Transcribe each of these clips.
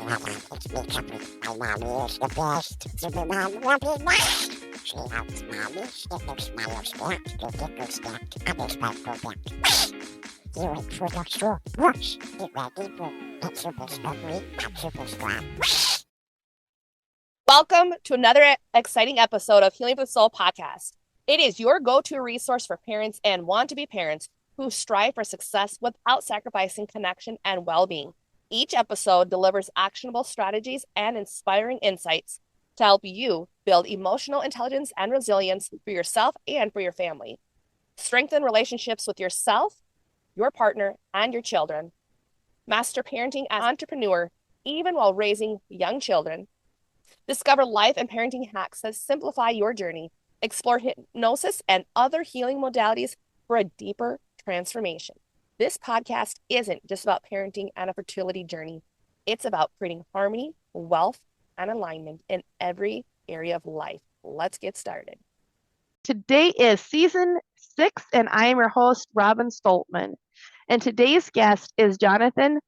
It's me, Captain. My mommy is the best. Super mom will be next. She helps mommy get their smiles back, their giggles back, and their sparkle back. You wait for the straw brush. Get ready for that super discovery and super strong. Welcome to another exciting episode of Healing for the Soul podcast. It is your go-to resource for parents and want-to-be parents who strive for success without sacrificing connection and well-being. Each episode delivers actionable strategies and inspiring insights to help you build emotional intelligence and resilience for yourself and for your family. Strengthen relationships with yourself, your partner, and your children. Master parenting as an entrepreneur, even while raising young children. Discover life and parenting hacks that simplify your journey. Explore hypnosis and other healing modalities for a deeper transformation. This podcast isn't just about parenting and a fertility journey. It's about creating harmony, wealth, and alignment in every area of life. Let's get started. Today is season 6, and I am your host, Robin Stoltman. And today's guest is Jonathon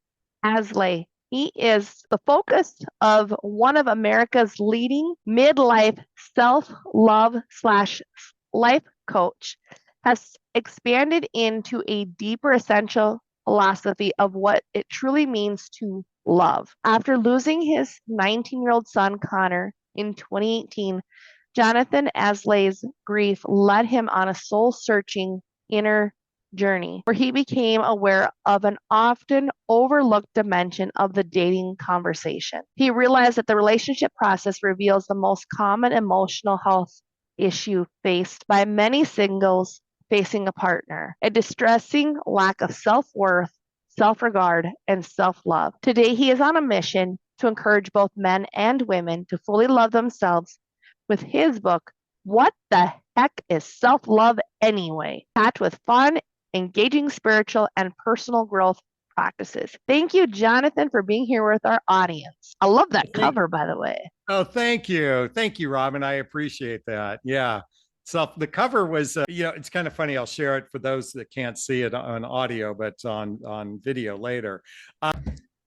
Aslay. He is the focus of one of America's leading midlife self-love / life coach, has expanded into a deeper essential philosophy of what it truly means to love. After losing his 19-year-old son, Connor, in 2018, Jonathon Aslay's grief led him on a soul-searching inner journey where he became aware of an often overlooked dimension of the dating conversation. He realized that the relationship process reveals the most common emotional health issue faced by many singles facing a partner, a distressing lack of self-worth, self-regard, and self-love. Today, he is on a mission to encourage both men and women to fully love themselves with his book, What the Heck is Self-Love Anyway? Packed with fun, engaging spiritual and personal growth practices. Thank you, Jonathon, for being here with our audience. I love that cover, by the way. Oh, thank you. Thank you, Robin. I appreciate that. Yeah. So the cover was, it's kind of funny. I'll share it for those that can't see it on audio, but on video later.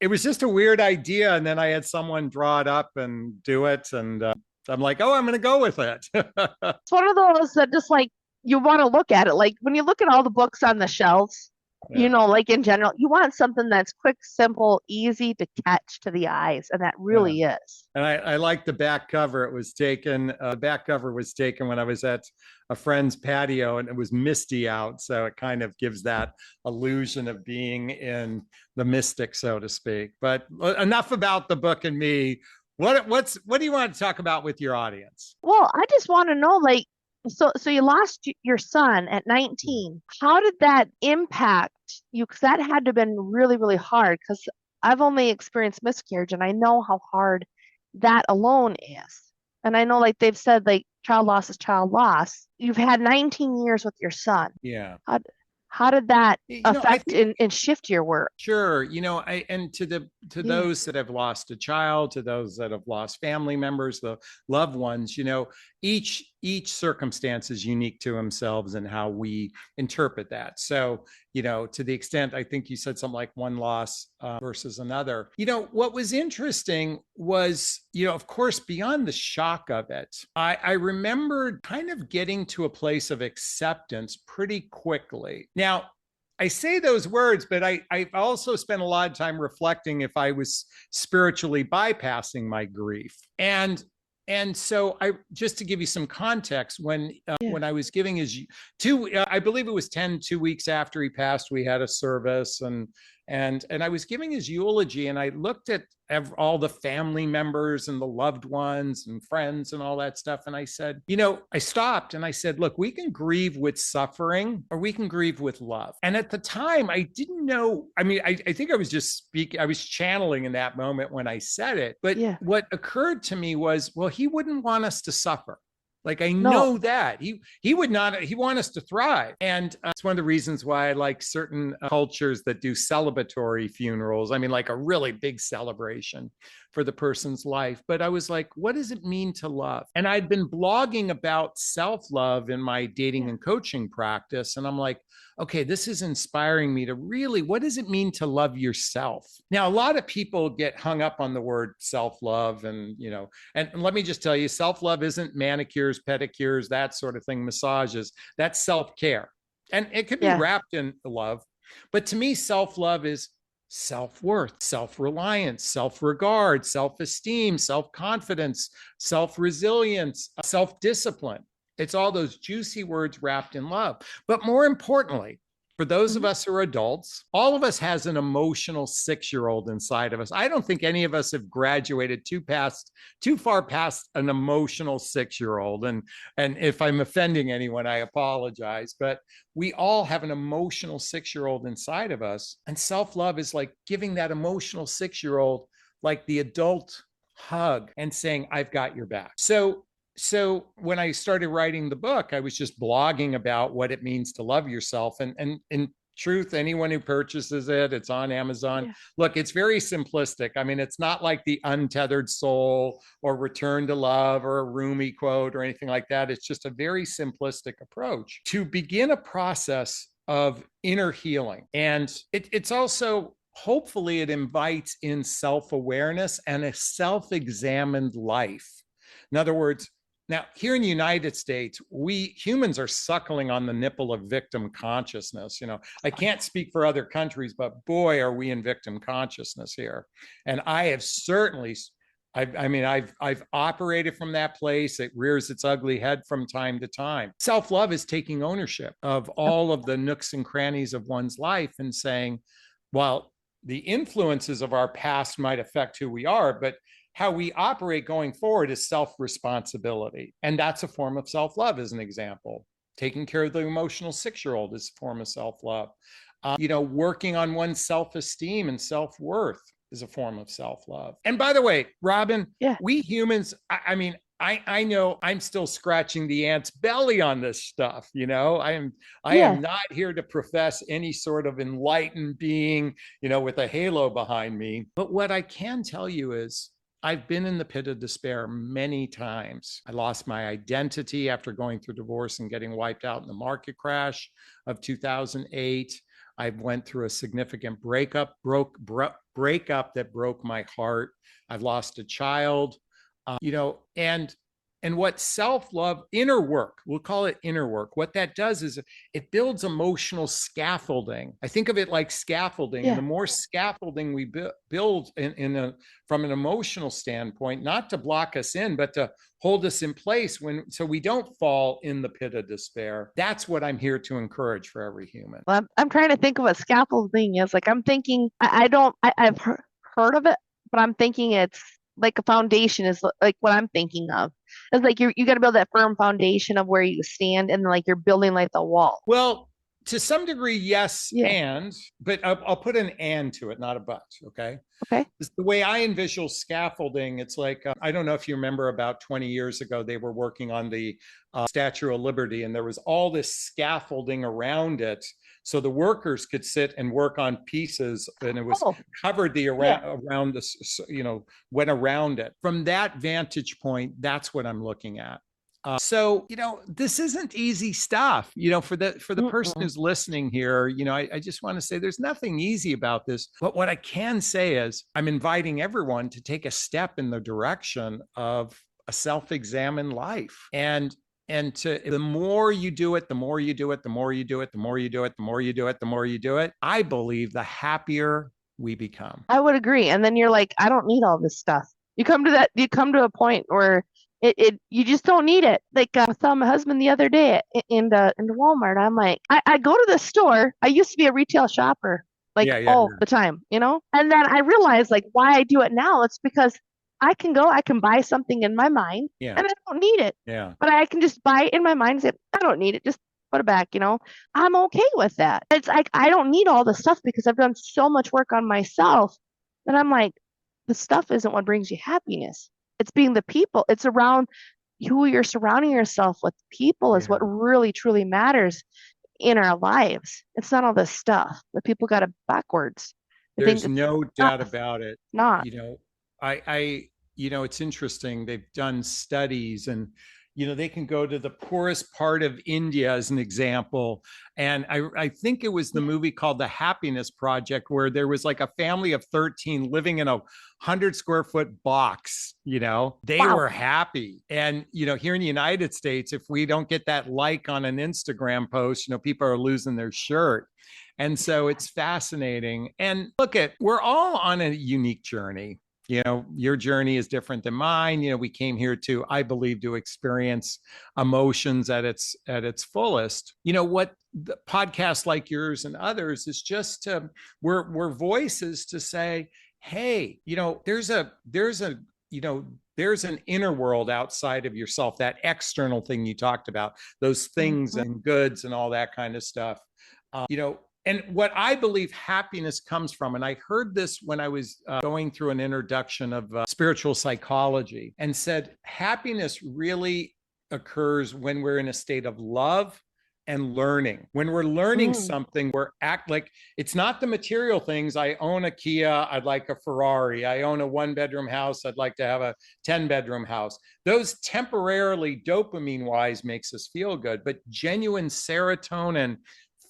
It was just a weird idea. And then I had someone draw it up and do it. And I'm like, oh, I'm going to go with it. It's one of those that just like, you want to look at it. Like when you look at all the books on the shelves, like in general, you want something that's quick, simple, easy to catch to the eyes. And that really is. And I like the back cover. It was taken, the back cover was taken when I was at a friend's patio and it was misty out. So it kind of gives that illusion of being in the mystic, so to speak. But enough about the book and me. What do you want to talk about with your audience? Well, I just want to know, like, so you lost your son at 19. How did that impact you? Because that had to have been really, really hard, because I've only experienced miscarriage and I know how hard that alone is. And I know, like they've said, like child loss is child loss. You've had 19 years with your son. Yeah. How did that affect and shift your work? Sure. And to those that have lost a child, to those that have lost family members, the loved ones, each circumstance is unique to themselves and how we interpret that. So, to the extent, I think you said something like one loss versus another. What was interesting was, of course, beyond the shock of it, I remembered kind of getting to a place of acceptance pretty quickly. Now, I say those words, but I also spent a lot of time reflecting if I was spiritually bypassing my grief. And so just to give you some context, when I was giving I believe it was 2 weeks after he passed, we had a service and I was giving his eulogy, and I looked at all the family members and the loved ones and friends and all that stuff. And I said, I stopped and I said, look, we can grieve with suffering or we can grieve with love. And at the time I didn't know, I think I was just speaking, I was channeling in that moment when I said it, but what occurred to me was, well, he wouldn't want us to suffer. Like, I know that he would not, he want us to thrive. And it's one of the reasons why I like certain cultures that do celebratory funerals. I mean, like a really big celebration for the person's life. But I was like, what does it mean to love? And I'd been blogging about self-love in my dating and coaching practice. And I'm like, okay, this is inspiring me to really, what does it mean to love yourself? Now, a lot of people get hung up on the word self-love and, and let me just tell you, self-love isn't manicures, pedicures, that sort of thing, massages. That's self-care. And it could be wrapped in love. But to me, self-love is self-worth, self-reliance, self-regard, self-esteem, self-confidence, self-resilience, self-discipline. It's all those juicy words wrapped in love. But more importantly, for those of us who are adults, all of us has an emotional 6-year-old inside of us. I don't think any of us have graduated too far past an emotional 6-year-old. And if I'm offending anyone, I apologize. But we all have an emotional 6-year-old inside of us. And self-love is like giving that emotional 6-year-old like the adult hug and saying, I've got your back. So when I started writing the book, I was just blogging about what it means to love yourself. And in truth, anyone who purchases it, it's on Amazon. Yeah. Look, it's very simplistic. I mean, it's not like the Untethered Soul or Return to Love or a Rumi quote or anything like that. It's just a very simplistic approach to begin a process of inner healing. And it's also, hopefully, it invites in self-awareness and a self-examined life. In other words, now, here in the United States, we humans are suckling on the nipple of victim consciousness. I can't speak for other countries, but boy, are we in victim consciousness here. And I have certainly, I've operated from that place. It rears its ugly head from time to time. Self-love is taking ownership of all of the nooks and crannies of one's life and saying, well, the influences of our past might affect who we are, but how we operate going forward is self-responsibility. And that's a form of self-love, as an example. Taking care of the emotional 6-year-old is a form of self-love. Working on one's self-esteem and self-worth is a form of self-love. And by the way, Robin, we humans, I know I'm still scratching the ant's belly on this stuff. I am not here to profess any sort of enlightened being, with a halo behind me. But what I can tell you is, I've been in the pit of despair many times. I lost my identity after going through divorce and getting wiped out in the market crash of 2008. I went through a significant breakup that broke my heart. I've lost a child, and what self-love, inner work, we'll call it inner work. What that does is it builds emotional scaffolding. I think of it like scaffolding. And the more scaffolding we build from an emotional standpoint, not to block us in, but to hold us in place so we don't fall in the pit of despair. That's what I'm here to encourage for every human. Well, I'm trying to think of what scaffolding is. Like, I'm thinking, I've heard of it, but I'm thinking it's like a foundation is like what I'm thinking of. It's like you got to build that firm foundation of where you stand, and like you're building like the wall. Well, to some degree, yes, but I'll put an and to it, not a but. Okay. The way I envision scaffolding, it's like, I don't know if you remember, about 20 years ago, they were working on the Statue of Liberty, and there was all this scaffolding around it, so the workers could sit and work on pieces, and it was covered around this, went around it. From that vantage point, that's what I'm looking at. So, this isn't easy stuff, for the person who's listening here, I just want to say there's nothing easy about this. But what I can say is I'm inviting everyone to take a step in the direction of a self-examined life. And the more you do it, the more you do it, the more you do it, the more you do it, the more you do it, the more you do it, I believe the happier we become. I would agree. And then you're like, I don't need all this stuff. You come to a point where you just don't need it. Like, I saw my husband the other day in the Walmart. I'm like, I go to the store. I used to be a retail shopper, the time, and then I realized like why I do it now. It's because I can buy something in my mind and I don't need it. But I can just buy it in my mind and say, I don't need it. Just put it back, I'm okay with that. It's like, I don't need all the stuff because I've done so much work on myself that I'm like, the stuff isn't what brings you happiness. It's being the people. It's around who you're surrounding yourself with. People is what really, truly matters in our lives. It's not all this stuff. The people got it backwards. There's no doubt about it. Not. It's interesting. They've done studies, and they can go to the poorest part of India as an example. And I think it was the movie called The Happiness Project, where there was like a family of 13 living in a 100-square-foot box. They were happy. And here in the United States, if we don't get that like on an Instagram post, people are losing their shirt. And so it's fascinating. And we're all on a unique journey. Your journey is different than mine. We came here to, I believe, to experience emotions at its fullest. What the podcasts like yours and others is just we're voices to say, hey, there's an inner world outside of yourself, that external thing you talked about, those things and goods and all that kind of stuff. And what I believe happiness comes from, and I heard this when I was going through an introduction of spiritual psychology, and said happiness really occurs when we're in a state of love and learning. When we're learning something, it's not the material things. I own a Kia, I'd like a Ferrari. I own a 1-bedroom house, I'd like to have a 10-bedroom house. Those temporarily, dopamine-wise, makes us feel good, but genuine serotonin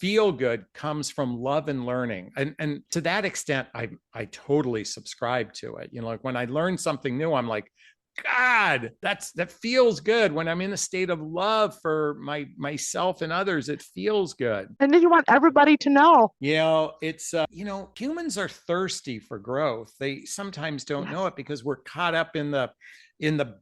feel good comes from love and learning. And to that extent, I totally subscribe to it. Like when I learn something new, I'm like, God, that feels good. When I'm in a state of love for myself and others, it feels good. And then you want everybody to know. It's humans are thirsty for growth. They sometimes don't know it because we're caught up in the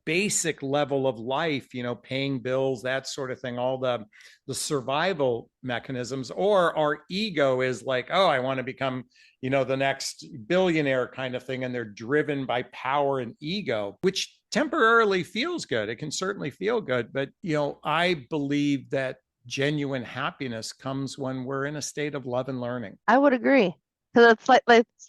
basic level of life, paying bills, that sort of thing, all the survival mechanisms. Or our ego is like, oh, I want to become, the next billionaire kind of thing. And they're driven by power and ego, which temporarily feels good. It can certainly feel good. But, I believe that genuine happiness comes when we're in a state of love and learning. I would agree. Because it's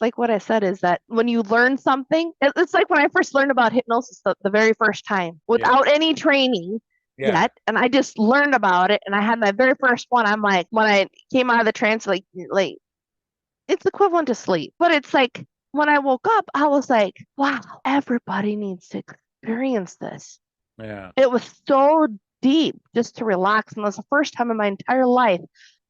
like what I said is that when you learn something, it's like when I first learned about hypnosis the very first time without any training yet. And I just learned about it. And I had my very first one. I'm like, when I came out of the trance, like it's equivalent to sleep. But it's like when I woke up, I was like, wow, everybody needs to experience this. Yeah. It was so deep just to relax. And it was the first time in my entire life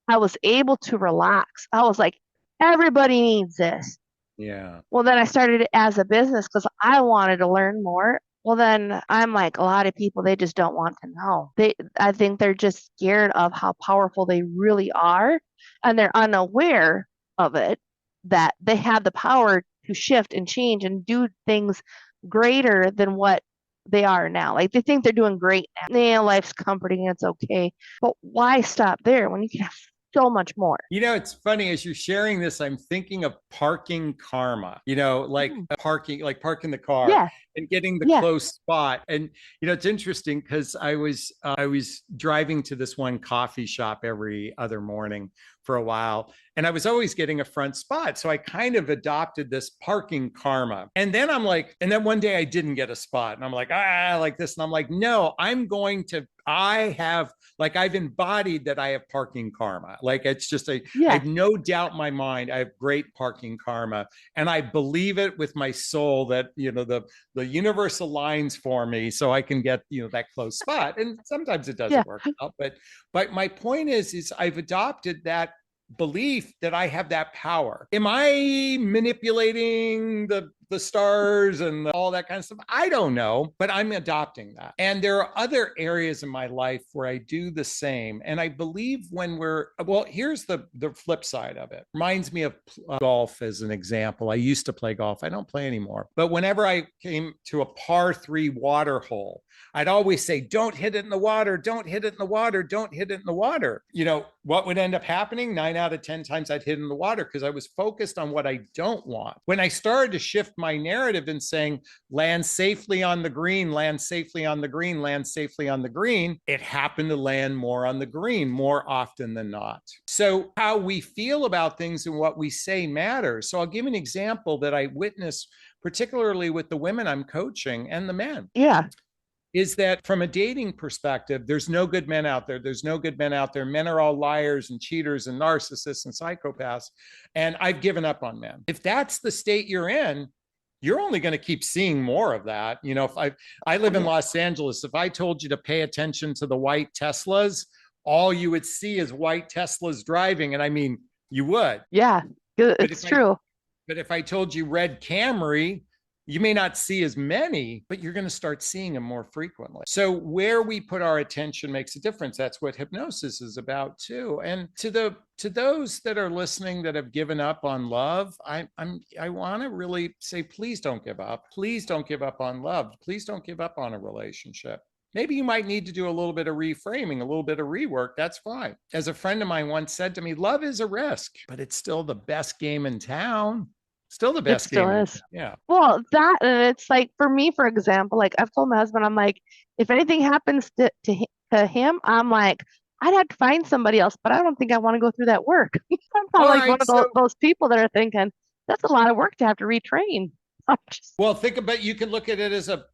I was able to relax. I was like, everybody needs this. Yeah. Well, then I started it as a business because I wanted to learn more. Well, then I'm like, a lot of people, they just don't want to know. I think they're just scared of how powerful they really are. And they're unaware of it, that they have the power to shift and change and do things greater than what they are now. Like they think they're doing great now. Yeah, life's comforting, it's okay. But why stop there when you can have so much more? It's funny, as you're sharing this, I'm thinking of parking karma, parking the car and getting the close spot. And, it's interesting because I was driving to this one coffee shop every other morning for a while, and I was always getting a front spot. So I kind of adopted this parking karma. And then then one day I didn't get a spot, and I'm like, like this. And I'm like, no, I've embodied that I have parking karma. Like it's just I have no doubt in my mind, I have great parking karma. And I believe it with my soul that, the universe aligns for me so I can get, that close spot. And sometimes it doesn't work out. But my point is I've adopted that belief that I have that power. Am I manipulating the stars and all that kind of stuff? I don't know, but I'm adopting that. And there are other areas in my life where I do the same. And I believe here's the flip side of it. Reminds me of golf as an example. I used to play golf. I don't play anymore. But whenever I came to a par 3 water hole, I'd always say, don't hit it in the water, don't hit it in the water, don't hit it in the water. What would end up happening? 9 out of 10 times I'd hit in the water because I was focused on what I don't want. When I started to shift my narrative and saying, land safely on the green, land safely on the green, land safely on the green, it happened to land more on the green more often than not. So how we feel about things and what we say matters. So I'll give an example that I witness, particularly with the women I'm coaching and the men. Yeah. Is that from a dating perspective, there's no good men out there. There's no good men out there. Men are all liars and cheaters and narcissists and psychopaths. And I've given up on men. If that's the state you're in, you're only going to keep seeing more of that. You know, if I live in Los Angeles, if I told you to pay attention to the white Teslas, all you would see is white Teslas driving. And I mean, you would. Yeah, it's true. But if I told you red Camry, you may not see as many, but you're going to start seeing them more frequently. So where we put our attention makes a difference. That's what hypnosis is about too. And to those that are listening that have given up on love, I want to really say, please don't give up. Please don't give up on love. Please don't give up on a relationship. Maybe you might need to do a little bit of reframing, a little bit of rework. That's fine. As a friend of mine once said to me, love is a risk, but it's still the best game in town. Still the best game. It still is. Yeah. Well, that, and it's like, for me, for example, like I've told my husband, I'm like, if anything happens to him, I'm like, I'd have to find somebody else, but I don't think I want to go through that work. I'm probably like one of those people that are thinking, that's a lot of work to have to retrain. Well, think about, you can look at it as a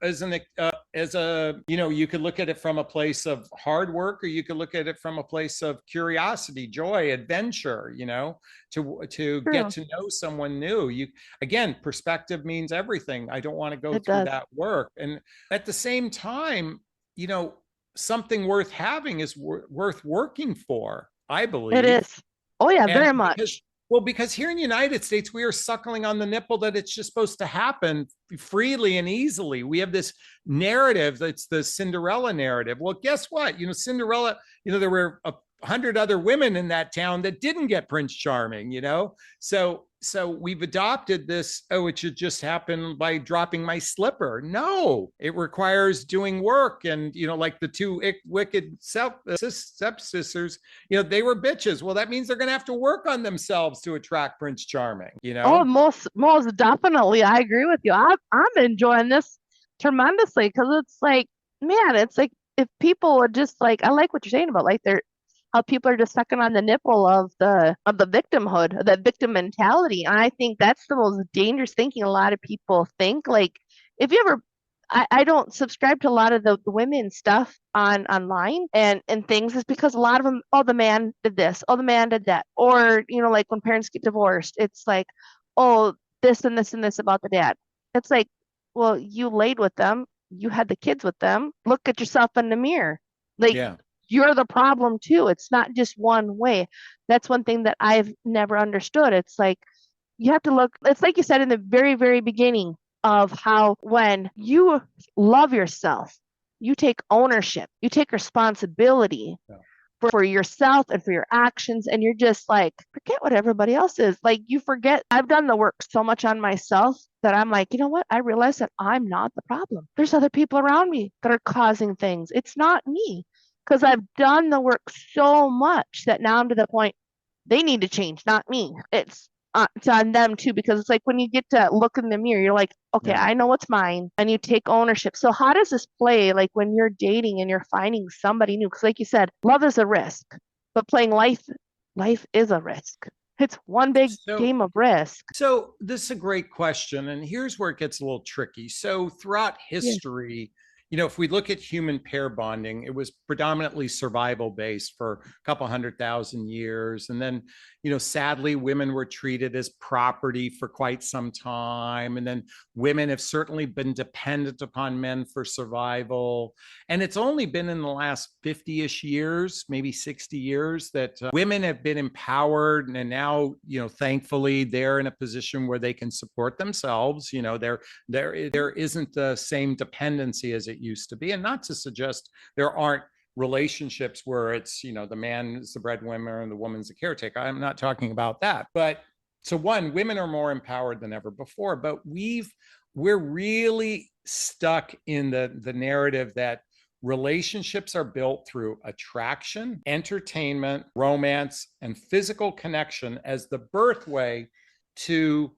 you know, you could look at it from a place of hard work, or you could look at it from a place of curiosity, joy, adventure, you know, to get to know someone new. Again, perspective means everything. I don't want to go through that work. And at the same time, you know, something worth having is worth working for, I believe. It is. Oh yeah, very much. Because here in the United States, we are suckling on the nipple that it's just supposed to happen freely and easily. We have this narrative that's the Cinderella narrative. Well, guess what? You know, Cinderella, you know, there were 100 other women in that town that didn't get Prince Charming, you know? So we've adopted this, oh, it should just happen by dropping my slipper. No, it requires doing work. And, you know, like the two wicked stepsisters, you know, they were bitches. Well, that means they're going to have to work on themselves to attract Prince Charming, you know? Oh, most definitely. I agree with you. I'm enjoying this tremendously, because it's like, man, it's like, if people would just like, I like what you're saying about like how people are just sucking on the nipple of the victimhood, the victim mentality. And I think that's the most dangerous thinking a lot of people think. Like, if you ever, I don't subscribe to a lot of the women stuff online and things, is because a lot of them, oh, the man did this, oh, the man did that. Or, you know, like when parents get divorced, it's like, oh, this and this and this about the dad. It's like, well, you laid with them, you had the kids with them, look at yourself in the mirror. Like, you're the problem too. It's not just one way. That's one thing that I've never understood. It's like, you have to look, it's like you said in the very, very beginning, of how when you love yourself, you take ownership, you take responsibility for yourself and for your actions. And you're just like, forget what everybody else is. Like, you forget, I've done the work so much on myself that I'm like, you know what? I realize that I'm not the problem. There's other people around me that are causing things. It's not me. Because I've done the work so much that now I'm to the point, they need to change, not me. It's on them too, because it's like when you get to look in the mirror, you're like, okay, I know what's mine, and you take ownership. So how does this play, like when you're dating and you're finding somebody new? Because like you said, love is a risk, but playing life is a risk. It's one big game of risk. So this is a great question, and here's where it gets a little tricky. So throughout history, you know, if we look at human pair bonding, it was predominantly survival based for a couple 100,000 years. And then, you know, sadly, women were treated as property for quite some time. And then women have certainly been dependent upon men for survival. And it's only been in the last 50-ish years, maybe 60 years, that women have been empowered. And now, you know, thankfully, they're in a position where they can support themselves. You know, there isn't the same dependency as it used to be. And not to suggest there aren't relationships where it's, you know, the man is the breadwinner and the woman's the caretaker. I'm not talking about that. But so one, women are more empowered than ever before, but we're really stuck in the narrative that relationships are built through attraction, entertainment, romance, and physical connection as the birthway to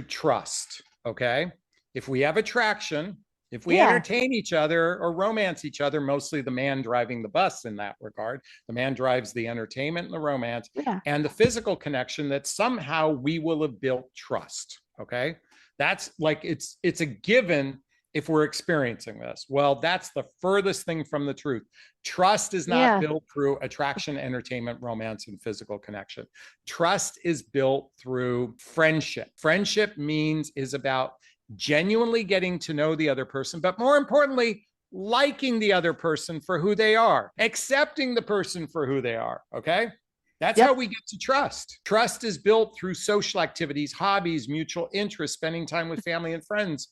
trust. Okay. If we have attraction, if we entertain each other or romance each other, mostly the man driving the bus in that regard, the man drives the entertainment and the romance and the physical connection, that somehow we will have built trust. Okay. That's like, it's a given if we're experiencing this. Well, that's the furthest thing from the truth. Trust is not built through attraction, entertainment, romance, and physical connection. Trust is built through friendship. Friendship is about genuinely getting to know the other person, but more importantly, liking the other person for who they are, accepting the person for who they are. Okay. That's how we get to trust. Trust is built through social activities, hobbies, mutual interests, spending time with family and friends,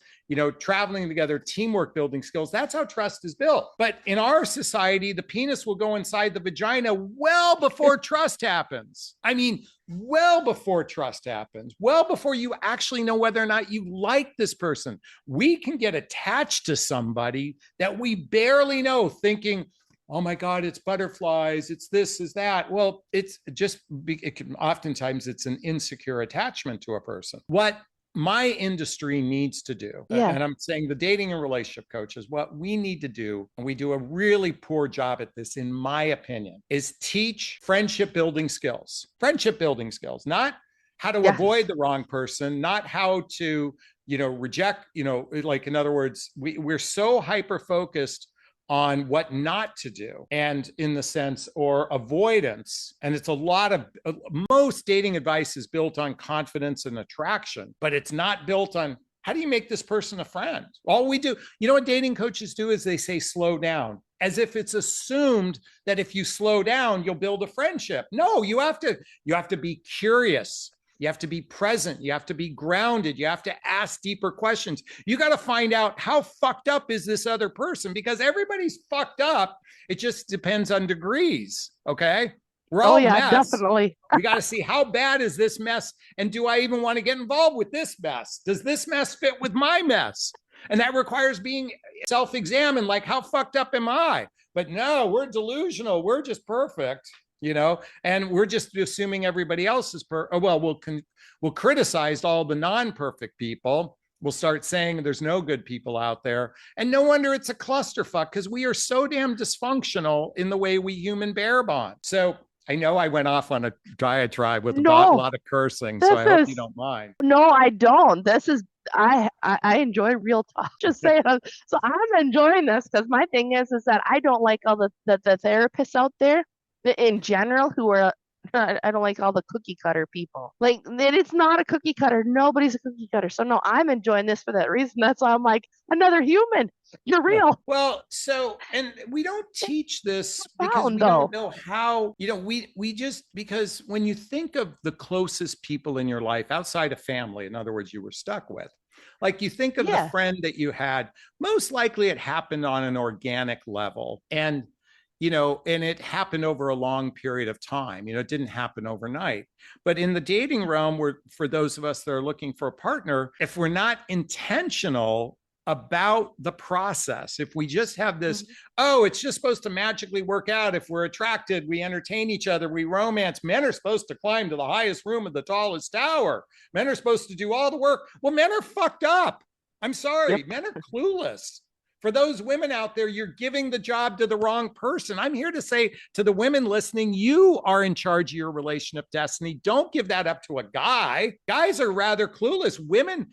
traveling together, teamwork, building skills. That's how trust is built. But in our society, the penis will go inside the vagina well before trust happens. I mean, well before trust happens, well before you actually know whether or not you like this person. We can get attached to somebody that we barely know, thinking, oh my God, it's butterflies, it's this, is that. Well, oftentimes it's an insecure attachment to a person. What my industry needs to do, and I'm saying the dating and relationship coaches, what we need to do, and we do a really poor job at this, in my opinion, is teach friendship building skills, not how to avoid the wrong person, not how to, reject, like, in other words, we're so hyper-focused on what not to do, and in the sense, or avoidance. And it's a lot of, most dating advice is built on confidence and attraction, but it's not built on how do you make this person a friend? All we do, what dating coaches do is they say, slow down, as if it's assumed that if you slow down, you'll build a friendship. No, you have to be curious. You have to be present. You have to be grounded. You have to ask deeper questions. You got to find out, how fucked up is this other person? Because everybody's fucked up. It just depends on degrees. Okay. We're all mess. Definitely. We got to see, how bad is this mess? And do I even want to get involved with this mess? Does this mess fit with my mess? And that requires being self-examined, like, how fucked up am I? But no, we're delusional. We're just perfect. And we're just assuming everybody else is we'll criticize all the non-perfect people. We'll start saying there's no good people out there. And no wonder it's a clusterfuck, because we are so damn dysfunctional in the way we human bear bond. So I know I went off on a diatribe with a lot of cursing, so I hope you don't mind. No, I don't. This is, I enjoy real talk. Just saying. So I'm enjoying this, because my thing is that I don't like all the therapists out there in general who are, I don't like all the cookie cutter people. Like, it's not a cookie cutter. Nobody's a cookie cutter. So no, I'm enjoying this for that reason. That's why I'm like, another human. You're real. Well, so, and we don't teach this because we don't know how, we just, because when you think of the closest people in your life outside of family, in other words, you were stuck with, like, you think of the friend that you had, most likely it happened on an organic level. And and it happened over a long period of time. It didn't happen overnight. But in the dating realm, for those of us that are looking for a partner, if we're not intentional about the process, if we just have this, it's just supposed to magically work out. If we're attracted, we entertain each other, we romance. Men are supposed to climb to the highest room of the tallest tower. Men are supposed to do all the work. Well, men are fucked up. I'm sorry. Men are clueless. For those women out there, you're giving the job to the wrong person. I'm here to say to the women listening, you are in charge of your relationship destiny. Don't give that up to a guy. Guys are rather clueless. Women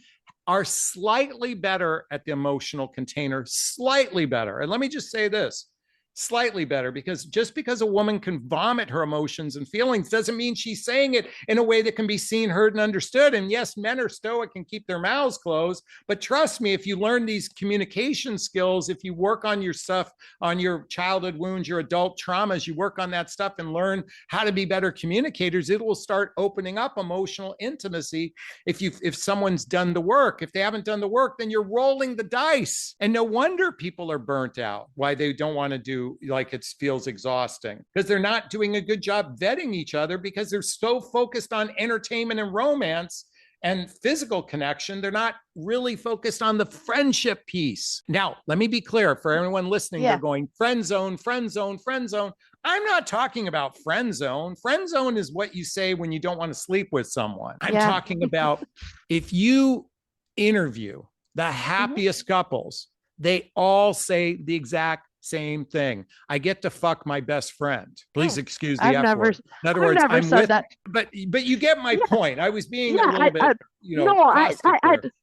are slightly better at the emotional container, slightly better. And let me just say this, slightly better, because just because a woman can vomit her emotions and feelings doesn't mean she's saying it in a way that can be seen, heard, and understood. And yes, men are stoic and keep their mouths closed, but trust me, if you learn these communication skills, if you work on your stuff, on your childhood wounds, your adult traumas, you work on that stuff and learn how to be better communicators, it will start opening up emotional intimacy. If someone's done the work. If they haven't done the work, then you're rolling the dice. And no wonder people are burnt out, why they don't want to do, like, it feels exhausting, because they're not doing a good job vetting each other, because they're so focused on entertainment and romance and physical connection. They're not really focused on the friendship piece. Now, let me be clear for everyone listening. They're going, friend zone, friend zone, friend zone. I'm not talking about friend zone. Friend zone is what you say when you don't want to sleep with someone. I'm talking about, if you interview the happiest couples, they all say the exact same thing. I get to fuck my best friend. Please excuse the F word. In other words, I'm with that. But you get my point. I was being a little bit,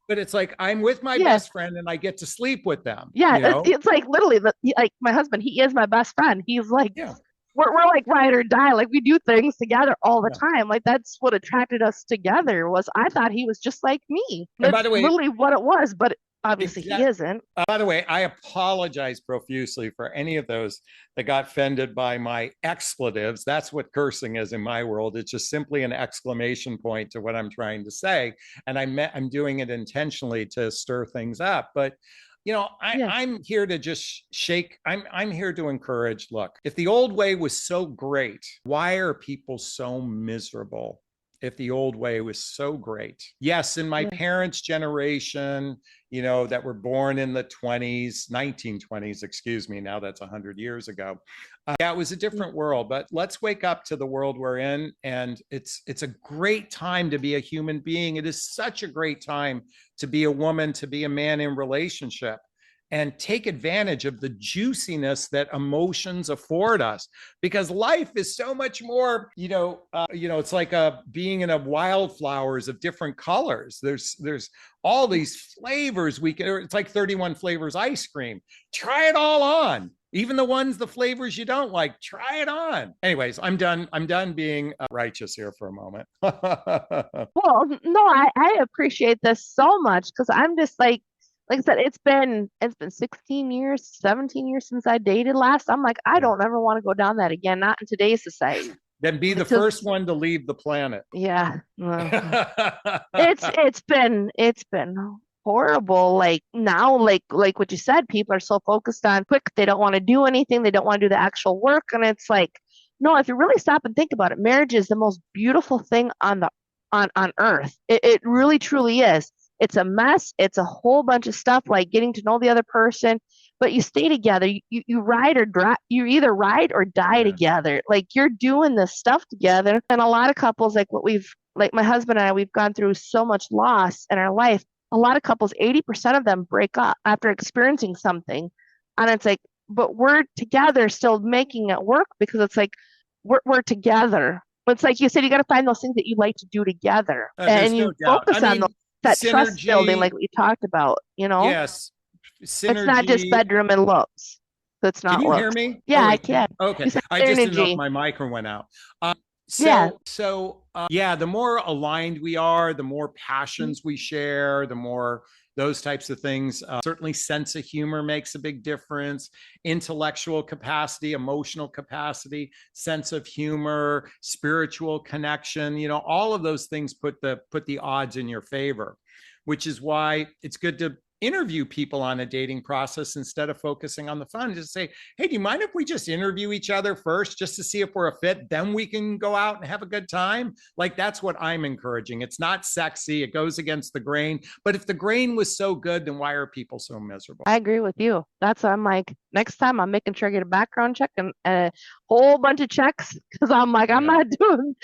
but it's like, I'm with my best friend and I get to sleep with them. It's like literally, like, my husband, he is my best friend. He's like, we're like ride or die. Like we do things together all the Yeah. time. Like that's what attracted us together was I thought he was just like me. And by That's the way, literally what it was, but obviously he exact- isn't. by the way, I apologize profusely for any of those that got offended by my expletives. That's what cursing is in my world. It's just simply an exclamation point to what I'm trying to say. And I'm doing it intentionally to stir things up. But Yeah. I'm here to just shake. I'm here to encourage. Look, if the old way was so great, why are people so miserable? If the old way was so great. Yes, in my Yeah. parents' generation, that were born in the 1920s, excuse me, now that's 100 years ago. Yeah, it was a different world, but let's wake up to the world we're in. And it's a great time to be a human being. It is such a great time to be a woman, to be a man in relationship, and take advantage of the juiciness that emotions afford us, because life is so much more, it's like being in a wildflowers of different colors. There's all these flavors it's like 31 flavors ice cream. Try it all on. Even the flavors you don't like, try it on. Anyways, I'm done being righteous here for a moment. Well, no, I appreciate this so much because I'm just like I said, it's been 16 years, 17 years since I dated last. I'm like, I don't ever want to go down that again, not in today's society. Then be the first one to leave the planet. Yeah. It's been horrible. Like now, like what you said, people are so focused on quick, they don't want to do anything, they don't want to do the actual work. And it's like, no, if you really stop and think about it, marriage is the most beautiful thing on earth. It really truly is. It's a mess. It's a whole bunch of stuff like getting to know the other person, but you stay together. You ride or drive. You either ride or die together. Like you're doing this stuff together. And a lot of couples, like my husband and I, we've gone through so much loss in our life. A lot of couples, 80% of them break up after experiencing something. And it's like, but we're together still making it work because it's like, we're together. It's like you said, you got to find those things that you like to do together. And you focus on those. That trust building, like we talked about, Yes, synergy. It's not just bedroom and looks. That's not. Can you looks. hear me? Yeah, I can. Okay, I just didn't know if my mic went out. The more aligned we are, the more passions we share, the more those types of things. Certainly, sense of humor makes a big difference. Intellectual capacity, emotional capacity, sense of humor, spiritual connection. All of those things put the odds in your favor, which is why it's good to interview people on a dating process instead of focusing on the fun. Just say, hey, do you mind if we just interview each other first just to see if we're a fit? Then we can go out and have a good time. Like that's what I'm encouraging. It's not sexy. It goes against the grain. But if the grain was so good, then why are people so miserable? I agree with you. That's why I'm like, next time I'm making sure I get a background check and a whole bunch of checks because I'm like, I'm not doing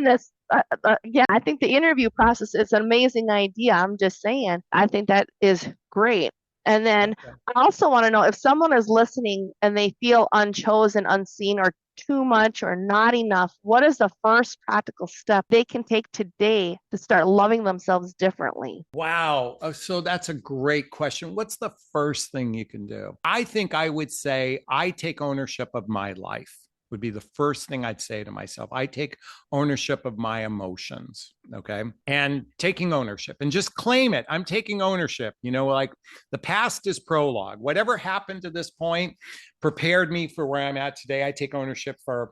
this. I think the interview process is an amazing idea. I'm just saying, I think that is great. And then I also want to know if someone is listening and they feel unchosen, unseen, or too much or not enough, what is the first practical step they can take today to start loving themselves differently? Wow. So that's a great question. What's the first thing you can do? I think I would say I take ownership of my life. Would be the first thing I'd say to myself. I take ownership of my emotions, okay? And taking ownership and just claim it. I'm taking ownership. Like the past is prologue. Whatever happened to this point prepared me for where I'm at today. I take ownership for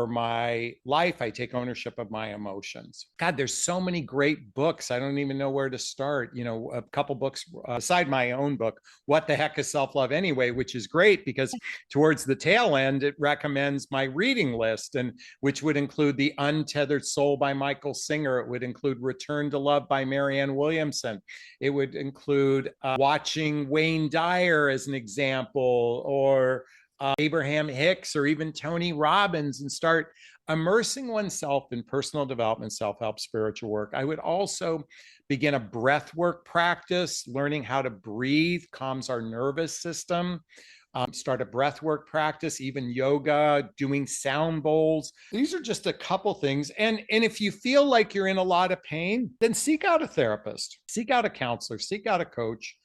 my life. I take ownership of my emotions. God, there's so many great books. I don't even know where to start. A couple books aside my own book, What the Heck is Self-Love Anyway, which is great because towards the tail end, it recommends my reading list, and which would include The Untethered Soul by Michael Singer. It would include Return to Love by Marianne Williamson. It would include watching Wayne Dyer as an example, or Abraham Hicks, or even Tony Robbins, and start immersing oneself in personal development, self-help, spiritual work. I would also begin a breath work practice. Learning how to breathe calms our nervous system. Start a breath work practice, even yoga, doing sound bowls. These are just a couple things. And if you feel like you're in a lot of pain, then seek out a therapist, seek out a counselor, seek out a coach.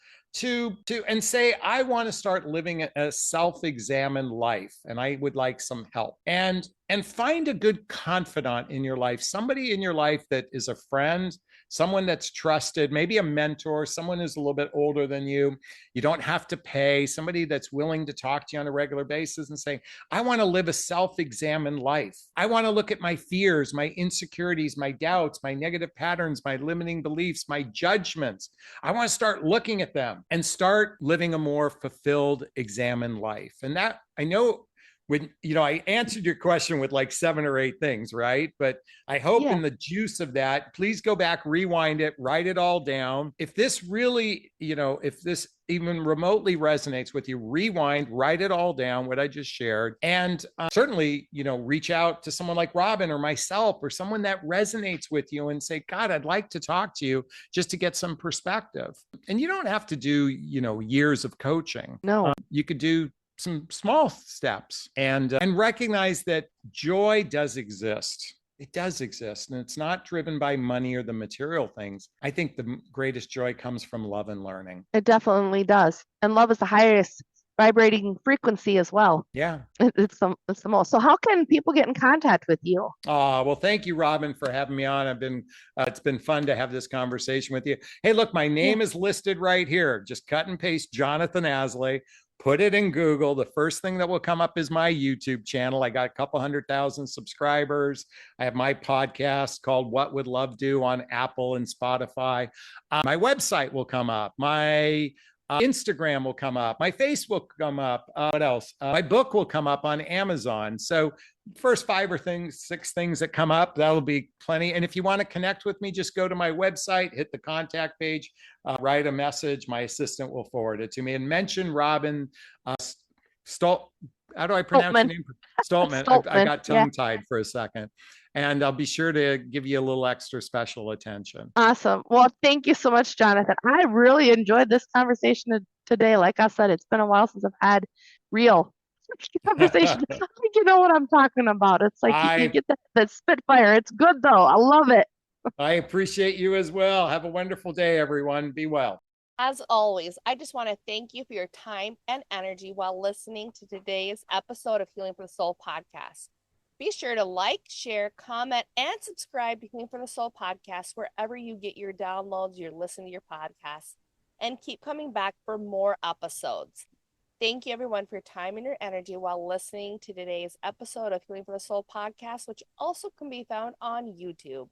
and say, I want to start living a self-examined life and I would like some help. And find a good confidant in your life, somebody in your life that is a friend, someone that's trusted, maybe a mentor, someone who's a little bit older than you. You don't have to pay, somebody that's willing to talk to you on a regular basis and say, I want to live a self-examined life. I want to look at my fears, my insecurities, my doubts, my negative patterns, my limiting beliefs, my judgments. I want to start looking at them and start living a more fulfilled, examined life. And that, I know, when I answered your question with like 7 or 8 things, right? But I hope in the juice of that, please go back, rewind it, write it all down. If this really, if this even remotely resonates with you, rewind, write it all down, what I just shared. And certainly, reach out to someone like Robin or myself or someone that resonates with you and say, God, I'd like to talk to you just to get some perspective. And you don't have to do, years of coaching. No. You could do some small steps and recognize that joy does exist. It does exist, and it's not driven by money or the material things. I think the greatest joy comes from love and learning. It definitely does. And love is the highest vibrating frequency as well. Yeah. It's the most. So how can people get in contact with you? Well, thank you, Robin, for having me on. It's been fun to have this conversation with you. Hey, look, my name is listed right here. Just cut and paste Jonathon Aslay. Put it in Google. The first thing that will come up is my YouTube channel. I got a couple 100,000 subscribers. I have my podcast called What Would Love Do on Apple and Spotify. My website will come up. My Instagram will come up. My Facebook will come up. What else? My book will come up on Amazon. So first 5 or 6 things that come up, that'll be plenty. And if you want to connect with me, just go to my website, hit the contact page, write a message. My assistant will forward it to me and mention Robin Stolt. How do I pronounce your name? Stoltman. I got tongue-tied for a second. And I'll be sure to give you a little extra special attention. Awesome. Well, thank you so much, Jonathon. I really enjoyed this conversation today. Like I said, it's been a while since I've had real conversation. I think you know what I'm talking about. It's like you get that spitfire. It's good though. I love it. I appreciate you as well. Have a wonderful day, everyone. Be well. As always, I just want to thank you for your time and energy while listening to today's episode of Healing for the Soul podcast. Be sure to like, share, comment, and subscribe to Healing for the Soul podcast wherever you get your downloads, you're listening to your podcasts, and keep coming back for more episodes. Thank you, everyone, for your time and your energy while listening to today's episode of Healing for the Soul podcast, which also can be found on YouTube.